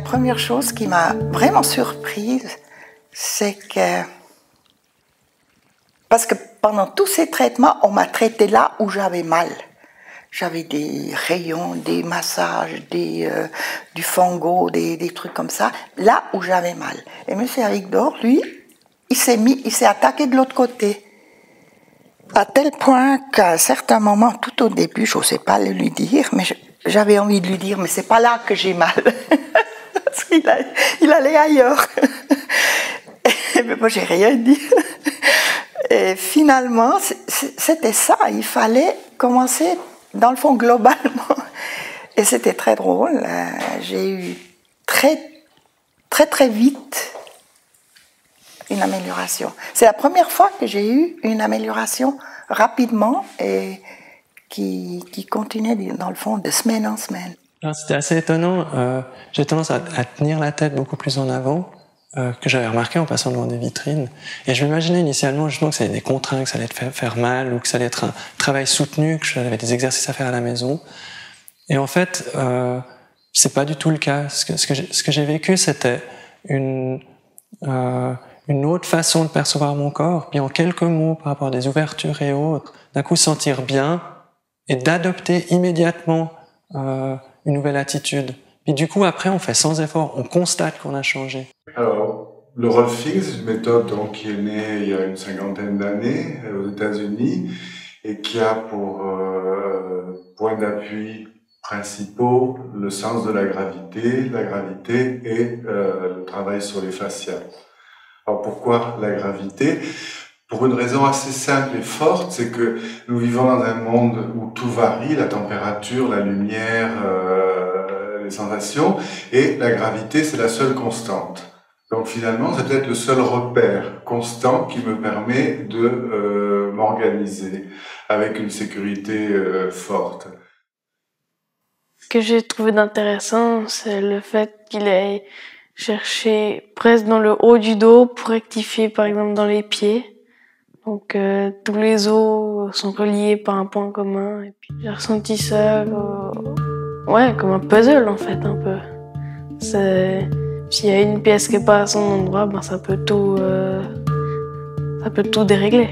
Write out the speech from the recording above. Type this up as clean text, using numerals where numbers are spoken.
première chose qui m'a vraiment surprise, c'est que... Parce que pendant tous ces traitements, on m'a traité là où j'avais mal. J'avais des rayons, des massages, du fango, des trucs comme ça, là où j'avais mal. Et M. Avigdor, lui, il s'est attaqué de l'autre côté. À tel point qu'à un certain moment, tout au début, je n'osais pas le lui dire, mais j'avais envie de lui dire, mais c'est pas là que j'ai mal. Parce qu'il allait ailleurs. Et moi, j'ai rien dit. Et finalement, c'était ça. Il fallait commencer, dans le fond, globalement. Et c'était très drôle. J'ai eu très vite une amélioration. C'est la première fois que j'ai eu une amélioration rapidement et qui continuait, dans le fond, de semaine en semaine. C'était assez étonnant. J'ai tendance à tenir la tête beaucoup plus en avant que j'avais remarqué en passant devant des vitrines. Et je m'imaginais initialement justement que ça allait être des contraintes, que ça allait faire mal ou que ça allait être un travail soutenu, que j'avais des exercices à faire à la maison. Et en fait, c'est pas du tout le cas. Ce que j'ai vécu, c'était une autre façon de percevoir mon corps, puis en quelques mots par rapport à des ouvertures et autres, d'un coup sentir bien et d'adopter immédiatement une nouvelle attitude. Puis du coup, après, on fait sans effort, on constate qu'on a changé. Alors, le Rolfing, c'est une méthode donc, qui est née il y a une 50aine d'années aux États-Unis et qui a pour point d'appui principaux le sens de la gravité et le travail sur les fascias. Alors pourquoi la gravité? Pour une raison assez simple et forte, c'est que nous vivons dans un monde où tout varie, la température, la lumière, les sensations, et la gravité, c'est la seule constante. Donc finalement, c'est peut-être le seul repère constant qui me permet de m'organiser avec une sécurité forte. Ce que j'ai trouvé d'intéressant, c'est le fait qu'il ait cherché presque dans le haut du dos pour rectifier par exemple dans les pieds. Donc tous les os sont reliés par un point commun. Et puis j'ai ressenti ça comme un puzzle en fait un peu. S'il y a une pièce qui est pas à son endroit, ça peut tout dérégler.